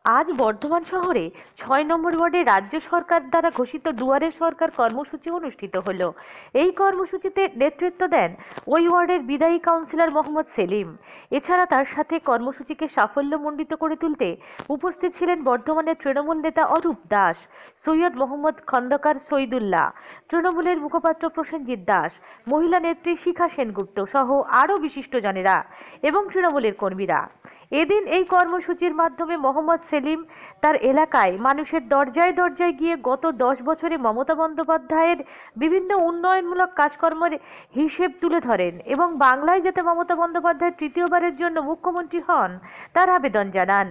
আজ বর্ধমান শহরে ৬ নম্বর ওয়ার্ডে রাজ্য সরকার দ্বারা ঘোষিত দুয়ারে সরকার কর্মসূচি অনুষ্ঠিত হলো। এই কর্মসূচিতে নেতৃত্ব দেন ওই ওয়ার্ডের বিদায়ী কাউন্সিলর মোহাম্মদ সেলিম। এছাড়া তার সাথে কর্মসূচিকে সাফল্যমণ্ডিত করে তুলতে উপস্থিত ছিলেন বর্ধমানের তৃণমূল নেতা অরূপ দাস, সৈয়দ মোহাম্মদ খন্দকার শহীদুল্লাহ, তৃণমূলের মুখপাত্র প্রসেনজিৎ দাস, মহিলা নেত্রী শিখা সেনগুপ্ত সহ আরও বিশিষ্টজনেরা এবং তৃণমূলের কর্মীরা। এদিন এই কর্মসূচির মাধ্যমে মোহাম্মদ সেলিম তার এলাকায় মানুষের দরজায় দরজায় গিয়ে গত 10 বছরে মমতা বন্দ্যোপাধ্যায়ের বিভিন্ন উন্নয়নমূলক কাজকর্মের হিসেব তুলে ধরেন এবং বাংলায় যাতে মমতা বন্দ্যোপাধ্যায় তৃতীয়বারের জন্য মুখ্যমন্ত্রী হন তার আবেদন জানান।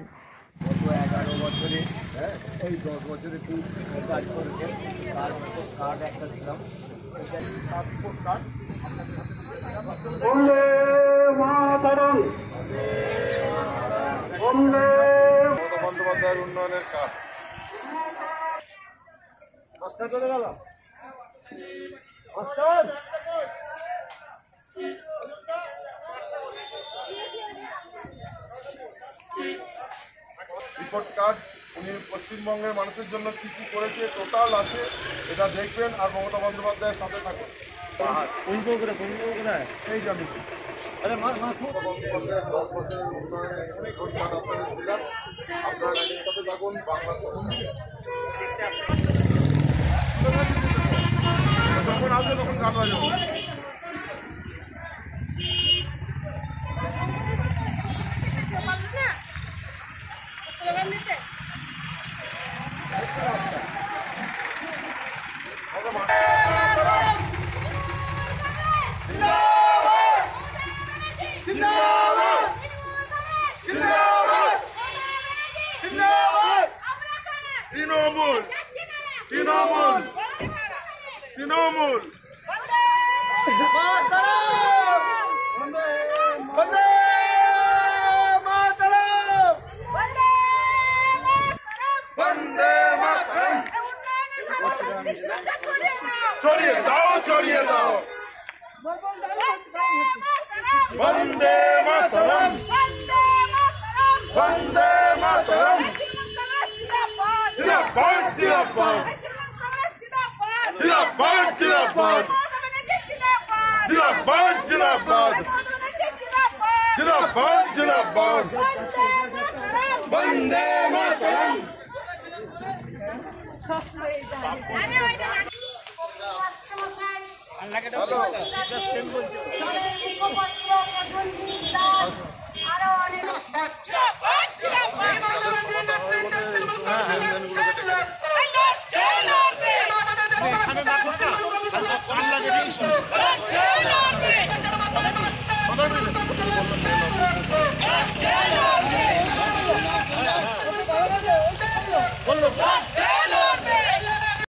গত 11 বছরে এই 10 বছরে খুব কাজ করেছে, তার কার্ড একটা দিলাম, পাসপোর্ট কার্ড। বন্দে মাতরম, বন্দে মমতা বন্দ্যোপাধ্যায়ের উন্নয়নের কাজ। মাস্টার চলে গেল, মাস্টার রিপোর্ট কার্ড উনি পশ্চিমবঙ্গের মানুষের জন্য কী কী করেছে টোটাল আছে, এটা দেখবেন আর মমতা বন্দ্যোপাধ্যায়ের সাথে থাকুন। এই জানি বন্দ্যোপাধ্যায়ের 10 বছরের উন্নয়নের রিপোর্ট কার্ড আপনাদের দিলাম, আপনারা এর সাথে থাকুন। বাংলা যখন আসবে তখন কাটা যাবে। তৃণমূল তৃণমূল তৃণমূল ছড়িয়ে দাও, ছড়িয়ে দাও, বন্দে মাতরম, বন্দে মাতরম, জিন্দাবাদ জিন্দাবাদ জিন্দাবাদ জিন্দাবাদ জিন্দাবাদ জিন্দাবাদ জিন্দাবাদ জিন্দাবাদ বন্দে মাতরম।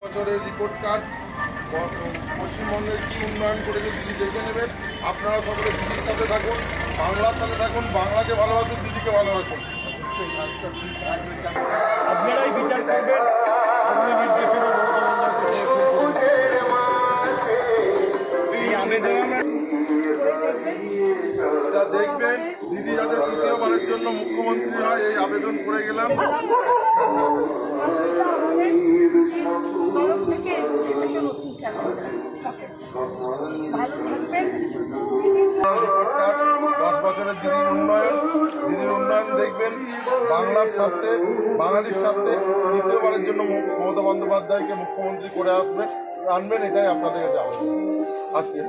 বছরের রিপোর্ট কার্ড পশ্চিমবঙ্গের কি উন্নয়ন করেছে দিদি দেখে নেবেন। আপনারা সকলে দিদির সাথে থাকুন, বাংলার সাথে থাকুন, বাংলাকে ভালোবাসুন, দিদিকে ভালোবাসুন। আপনারাই বিচার করবেন। এটা দেখবেন দিদি যাতে তৃতীয়বারের জন্য মুখ্যমন্ত্রী হয়, এই আবেদন করে গেলাম। দিদির উন্নয়ন দেখবেন, বাংলার স্বার্থে, বাঙালির স্বার্থে দ্বিতীয়বারের জন্য মমতা বন্দ্যোপাধ্যায়কে মুখ্যমন্ত্রী করে আনবেন, এটাই আপনাদেরকে যাবে। আসি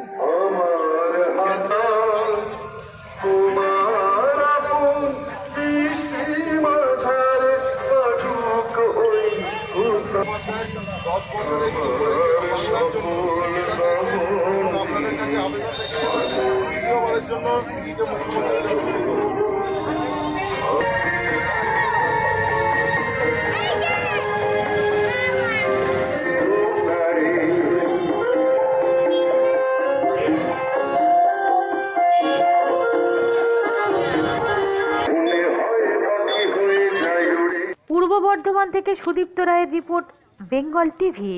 আপনাদের কাছে আবেদন দ্বিতীয়বারের জন্য দিদিকে মুখ্যমন্ত্রী। পূর্ব বর্ধমান থেকে সুদীপ্ত রায়ের রিপোর্ট, বেঙ্গল টিভি।